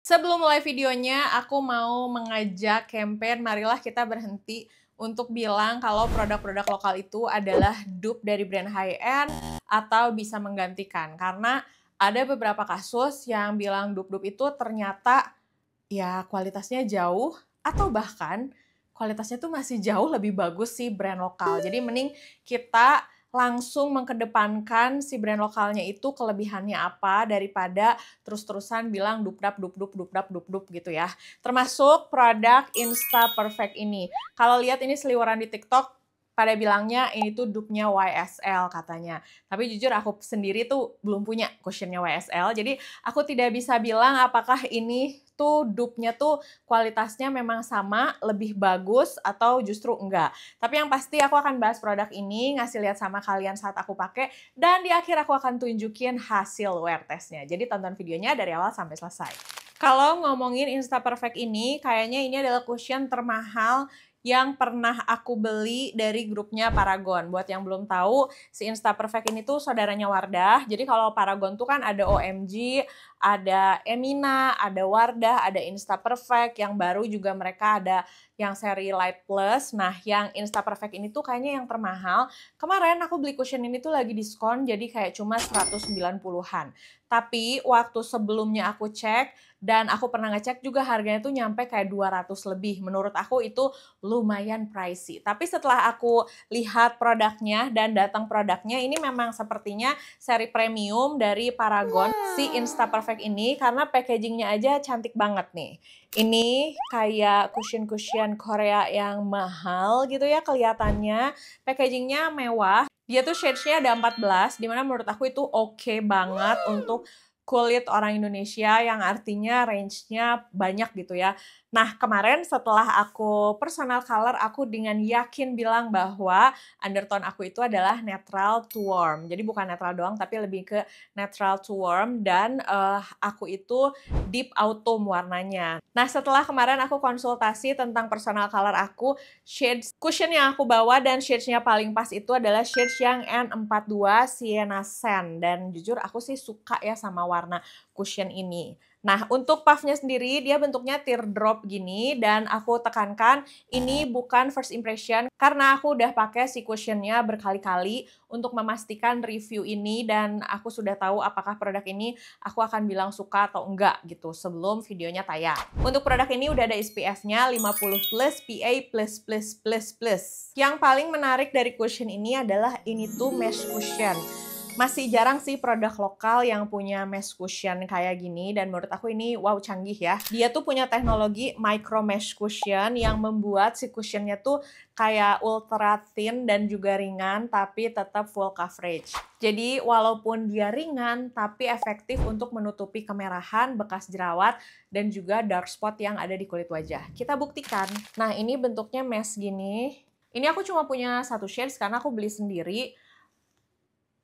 Sebelum mulai videonya, aku mau mengajak campaign marilah kita berhenti untuk bilang kalau produk-produk lokal itu adalah dupe dari brand high-end atau bisa menggantikan. Karena ada beberapa kasus yang bilang dupe-dupe itu ternyata ya kualitasnya jauh atau bahkan kualitasnya tuh masih jauh lebih bagus sih brand lokal. Jadi mending kita langsung mengkedepankan si brand lokalnya itu kelebihannya apa daripada terus-terusan bilang dupdap dupdup dupdap dupdup gitu ya. Termasuk produk Insta Perfect ini. Kalau lihat ini seliweran di TikTok pada bilangnya ini tuh dupe-nya YSL katanya. Tapi jujur aku sendiri tuh belum punya cushionnya YSL. Jadi aku tidak bisa bilang apakah ini tuh dupe-nya tuh kualitasnya memang sama, lebih bagus atau justru enggak. Tapi yang pasti aku akan bahas produk ini, ngasih lihat sama kalian saat aku pakai, dan di akhir aku akan tunjukin hasil wear testnya. Jadi tonton videonya dari awal sampai selesai. Kalau ngomongin Insta Perfect ini, kayaknya ini adalah cushion termahal yang pernah aku beli dari grupnya Paragon. Buat yang belum tahu, si Insta Perfect ini tuh saudaranya Wardah. Jadi kalau Paragon tuh kan ada OMG, ada Emina, ada Wardah, ada Insta Perfect. Yang baru juga mereka ada yang seri Light Plus. Nah, yang Insta Perfect ini tuh kayaknya yang termahal. Kemarin aku beli cushion ini tuh lagi diskon, jadi kayak cuma 190-an. Tapi waktu sebelumnya aku cek, dan aku pernah ngecek juga harganya tuh nyampe kayak 200 lebih. Menurut aku itu lumayan pricey. Tapi setelah aku lihat produknya dan datang produknya, ini memang sepertinya seri premium dari Paragon, si Insta Perfect ini, karena packagingnya aja cantik banget nih. Ini kayak cushion-cushion Korea yang mahal gitu ya kelihatannya. Packagingnya mewah. Dia tuh shades-nya ada 14, dimana menurut aku itu oke banget untuk kulit orang Indonesia yang artinya range-nya banyak gitu ya. Nah, kemarin setelah aku personal color, aku dengan yakin bilang bahwa undertone aku itu adalah neutral to warm. Jadi bukan netral doang, tapi lebih ke neutral to warm, dan aku itu deep autumn warnanya. Nah, setelah kemarin aku konsultasi tentang personal color aku, shades cushion yang aku bawa dan shades-nya paling pas itu adalah shades yang N42 Sienna Sand. Dan jujur aku sih suka ya sama warna cushion ini. Nah, untuk puffnya sendiri dia bentuknya teardrop gini, dan aku tekankan ini bukan first impression karena aku udah pakai si cushionnya berkali-kali untuk memastikan review ini, dan aku sudah tahu apakah produk ini aku akan bilang suka atau enggak gitu sebelum videonya tayang. Untuk produk ini udah ada SPF-nya 50+, PA+++++. Yang paling menarik dari cushion ini adalah ini tuh mesh cushion. Masih jarang sih produk lokal yang punya mesh cushion kayak gini, dan menurut aku ini wow canggih ya. Dia tuh punya teknologi micro mesh cushion yang membuat si cushionnya tuh kayak ultra thin dan juga ringan tapi tetap full coverage. Jadi walaupun dia ringan tapi efektif untuk menutupi kemerahan, bekas jerawat, dan juga dark spot yang ada di kulit wajah. Kita buktikan. Nah, ini bentuknya mesh gini. Ini aku cuma punya satu shades karena aku beli sendiri.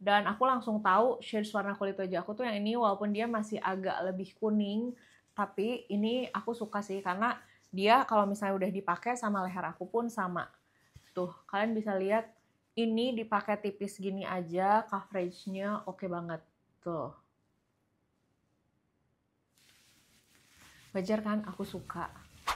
Dan aku langsung tahu shades warna kulit wajah aku tuh yang ini, walaupun dia masih agak lebih kuning, tapi ini aku suka sih karena dia kalau misalnya udah dipakai sama leher aku pun sama. Tuh, kalian bisa lihat ini dipakai tipis gini aja, coveragenya oke banget. Tuh. Wajar kan, aku suka.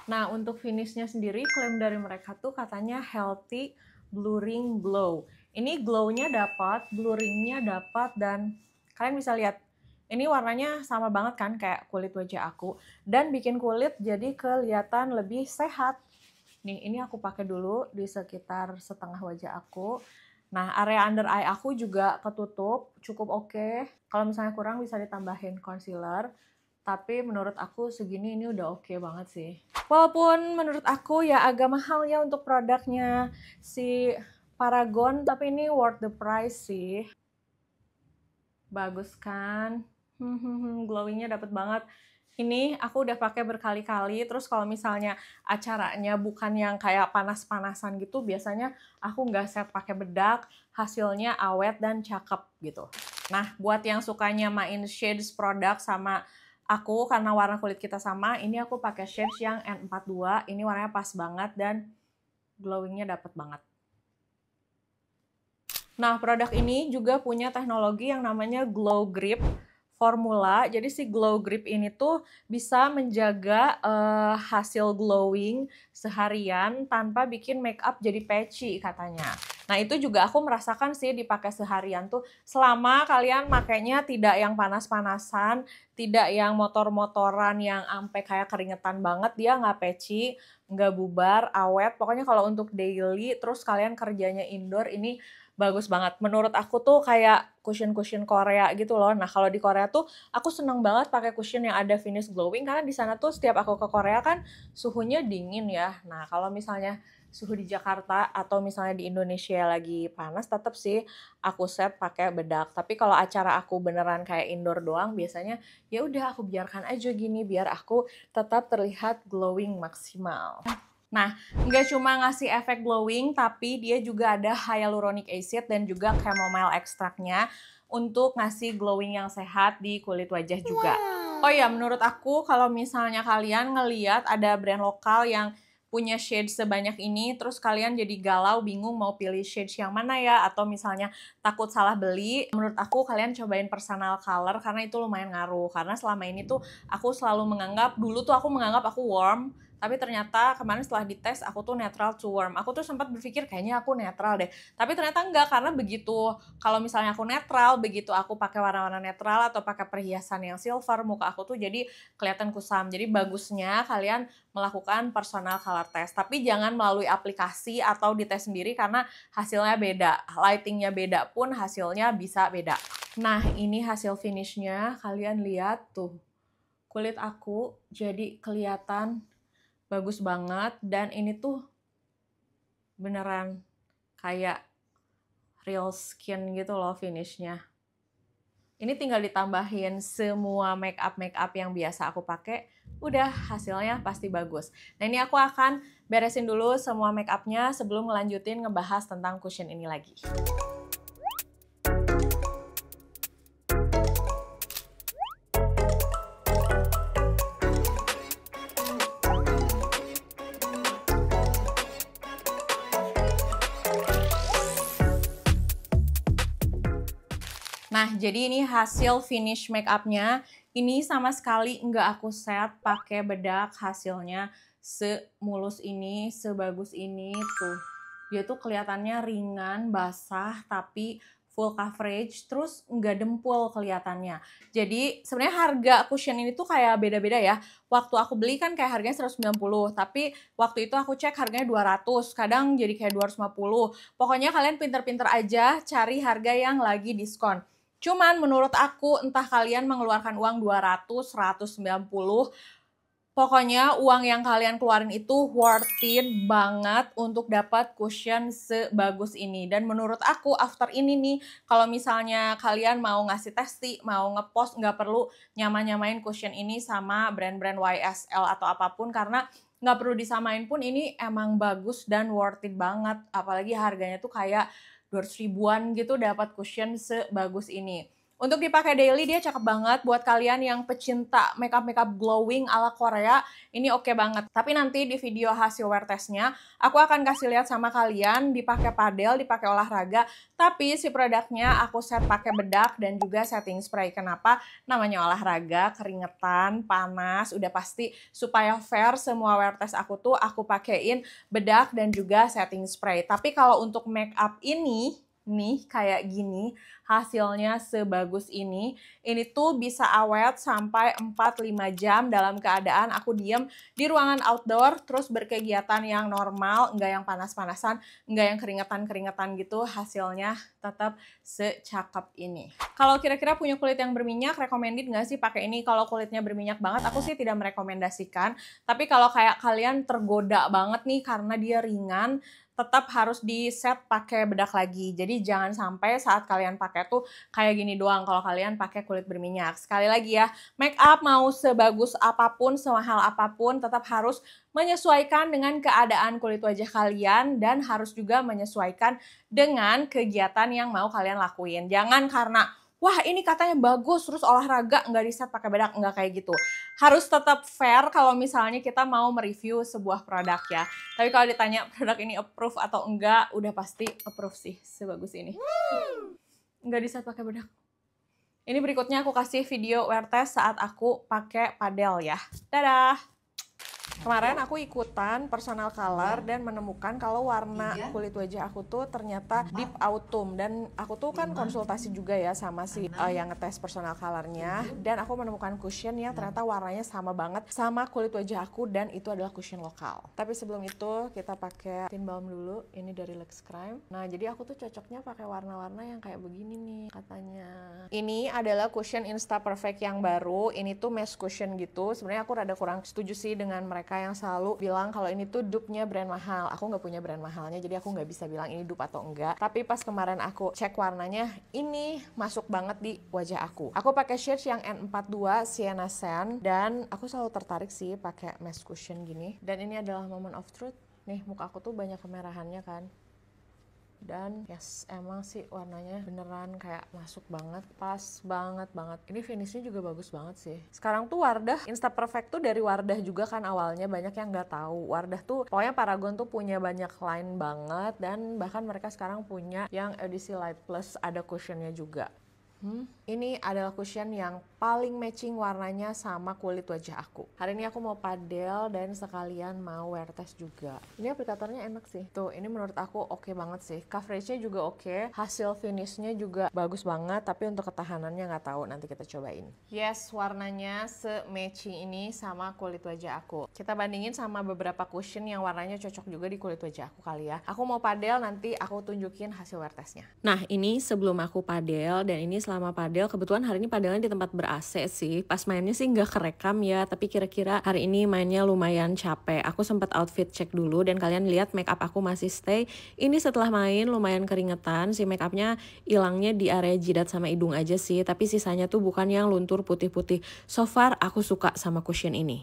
Nah, untuk finishnya sendiri, klaim dari mereka tuh katanya healthy blurring glow. Ini glow-nya dapat, blurring-nya dapat, dan kalian bisa lihat ini warnanya sama banget kan kayak kulit wajah aku, dan bikin kulit jadi kelihatan lebih sehat. Nih, ini aku pakai dulu di sekitar setengah wajah aku. Nah, area under eye aku juga ketutup, cukup oke. Kalau misalnya kurang bisa ditambahin concealer. Tapi menurut aku segini ini udah oke banget sih. Walaupun menurut aku ya agak mahal ya untuk produknya si Paragon, tapi ini worth the price sih. Bagus kan? Glowingnya dapet banget. Ini aku udah pakai berkali-kali, terus kalau misalnya acaranya bukan yang kayak panas-panasan gitu, biasanya aku nggak set pakai bedak, hasilnya awet dan cakep gitu. Nah, buat yang sukanya main shades produk sama aku, karena warna kulit kita sama, ini aku pakai shades yang N42, ini warnanya pas banget dan glowingnya dapet banget. Nah, produk ini juga punya teknologi yang namanya Glow Grip formula. Jadi si Glow Grip ini tuh bisa menjaga hasil glowing seharian tanpa bikin makeup jadi patchy katanya. Nah itu juga aku merasakan sih dipakai seharian tuh selama kalian makainya tidak yang panas-panasan, tidak yang motor-motoran yang ampe kayak keringetan banget, dia nggak patchy, nggak bubar, awet. Pokoknya kalau untuk daily terus kalian kerjanya indoor ini bagus banget. Menurut aku tuh kayak cushion-cushion Korea gitu loh. Nah, kalau di Korea tuh aku seneng banget pakai cushion yang ada finish glowing karena di sana tuh setiap aku ke Korea kan suhunya dingin ya. Nah, kalau misalnya suhu di Jakarta atau misalnya di Indonesia lagi panas, tetap sih aku set pakai bedak. Tapi kalau acara aku beneran kayak indoor doang, biasanya ya udah aku biarkan aja gini biar aku tetap terlihat glowing maksimal. Nah, nggak cuma ngasih efek glowing, tapi dia juga ada hyaluronic acid dan juga chamomile ekstraknya untuk ngasih glowing yang sehat di kulit wajah juga. Oh ya, menurut aku kalau misalnya kalian ngeliat ada brand lokal yang punya shade sebanyak ini, terus kalian jadi galau, bingung mau pilih shade yang mana ya, atau misalnya takut salah beli, menurut aku kalian cobain personal color karena itu lumayan ngaruh. Karena selama ini tuh aku selalu menganggap, dulu tuh aku menganggap aku warm, tapi ternyata kemarin setelah dites aku tuh netral to warm. Aku tuh sempat berpikir kayaknya aku netral deh. Tapi ternyata enggak, karena begitu kalau misalnya aku netral, begitu aku pakai warna-warna netral atau pakai perhiasan yang silver, muka aku tuh jadi kelihatan kusam. Jadi bagusnya kalian melakukan personal color test. Tapi jangan melalui aplikasi atau dites sendiri karena hasilnya beda. Lightingnya beda pun hasilnya bisa beda. Nah, ini hasil finishnya. Kalian lihat tuh. Kulit aku jadi kelihatan bagus banget dan ini tuh beneran kayak real skin gitu loh finishnya. Ini tinggal ditambahin semua make up yang biasa aku pakai, udah hasilnya pasti bagus. Nah ini aku akan beresin dulu semua make upnya sebelum ngelanjutin ngebahas tentang cushion ini lagi. Nah, jadi ini hasil finish make up-nya. Ini sama sekali nggak aku set pakai bedak, hasilnya semulus ini, sebagus ini tuh. Dia tuh kelihatannya ringan, basah, tapi full coverage, terus nggak dempul kelihatannya. Jadi sebenarnya harga cushion ini tuh kayak beda-beda ya. Waktu aku beli kan kayak harganya 190, tapi waktu itu aku cek harganya 200, kadang jadi kayak 250. Pokoknya kalian pinter-pinter aja cari harga yang lagi diskon. Cuman menurut aku entah kalian mengeluarkan uang 200, 190, pokoknya uang yang kalian keluarin itu worth it banget untuk dapat cushion sebagus ini. Dan menurut aku after ini nih, kalau misalnya kalian mau ngasih testi, mau ngepost, nggak perlu nyamain cushion ini sama brand-brand YSL atau apapun karena nggak perlu disamain pun ini emang bagus dan worth it banget. Apalagi harganya tuh kayak 200 ribuan gitu dapat cushion sebagus ini. Untuk dipakai daily dia cakep banget buat kalian yang pecinta makeup glowing ala Korea, ini oke banget. Tapi nanti di video hasil wear testnya, aku akan kasih lihat sama kalian dipakai padel, dipakai olahraga, tapi si produknya aku set pakai bedak dan juga setting spray. Kenapa? Namanya olahraga, keringetan, panas, udah pasti supaya fair semua wear test aku tuh aku pakein bedak dan juga setting spray. Tapi kalau untuk makeup ini nih kayak gini, hasilnya sebagus ini tuh bisa awet sampai 4-5 jam dalam keadaan aku diem di ruangan outdoor, terus berkegiatan yang normal, nggak yang panas-panasan, nggak yang keringetan-keringetan gitu, hasilnya tetap secakep ini. Kalau kira-kira punya kulit yang berminyak, recommended nggak sih pakai ini? Kalau kulitnya berminyak banget, aku sih tidak merekomendasikan, tapi kalau kayak kalian tergoda banget nih karena dia ringan, tetap harus di set pakai bedak lagi. Jadi jangan sampai saat kalian pakai tuh kayak gini doang kalau kalian pakai kulit berminyak. Sekali lagi ya, make up mau sebagus apapun, semahal apapun, tetap harus menyesuaikan dengan keadaan kulit wajah kalian dan harus juga menyesuaikan dengan kegiatan yang mau kalian lakuin. Jangan karena wah ini katanya bagus, terus olahraga nggak di-set pakai bedak, nggak kayak gitu. Harus tetap fair kalau misalnya kita mau mereview sebuah produk ya. Tapi kalau ditanya produk ini approve atau enggak, udah pasti approve sih sebagus ini. Nggak di-set pakai bedak. Ini berikutnya aku kasih video wear test saat aku pakai padel ya. Dadah! Kemarin aku ikutan personal color dan menemukan kalau warna kulit wajah aku tuh ternyata deep autumn, dan aku tuh kan konsultasi juga ya sama si yang ngetes personal colornya, dan aku menemukan cushion yang ternyata warnanya sama banget sama kulit wajah aku, dan itu adalah cushion lokal. Tapi sebelum itu kita pakai tint balm dulu, ini dari Lex Crime. Nah jadi aku tuh cocoknya pakai warna-warna yang kayak begini nih katanya. Ini adalah cushion Insta Perfect yang baru, ini tuh mesh cushion gitu. Sebenarnya aku rada kurang setuju sih dengan mereka yang selalu bilang kalau ini tuh dupe-nya brand mahal. Aku nggak punya brand mahalnya, jadi aku nggak bisa bilang ini dupe atau enggak. Tapi pas kemarin aku cek warnanya, ini masuk banget di wajah aku. Aku pakai shades yang N42 Sienna Sand, dan aku selalu tertarik sih pakai mesh cushion gini. Dan ini adalah moment of truth. Nih muka aku tuh banyak kemerahannya kan. Dan yes, emang sih warnanya beneran kayak masuk banget, pas banget. Ini finishnya juga bagus banget sih. Sekarang tuh Wardah Insta Perfect tuh dari Wardah juga kan awalnya, banyak yang nggak tahu. Wardah tuh pokoknya Paragon tuh punya banyak line banget, dan bahkan mereka sekarang punya yang edisi Light Plus, ada cushionnya juga. Ini adalah cushion yang paling matching warnanya sama kulit wajah aku. Hari ini aku mau padel dan sekalian mau wear test juga. Ini aplikatornya enak sih. Tuh, ini menurut aku oke banget sih. Coveragenya juga oke, hasil finishnya juga bagus banget, tapi untuk ketahanannya nggak tahu, nanti kita cobain. Yes, warnanya se-matching ini sama kulit wajah aku. Kita bandingin sama beberapa cushion yang warnanya cocok juga di kulit wajah aku kali ya. Aku mau padel, nanti aku tunjukin hasil wear testnya. Nah, ini sebelum aku padel, dan ini selama padel. Kebetulan hari ini padelnya di tempat ber-AC sih. Pas mainnya sih nggak kerekam ya, tapi kira-kira hari ini mainnya lumayan capek. Aku sempat outfit check dulu, dan kalian lihat make up aku masih stay. Ini setelah main lumayan keringetan, si make upnya hilangnya di area jidat sama hidung aja sih, tapi sisanya tuh bukan yang luntur putih-putih. So far aku suka sama cushion ini.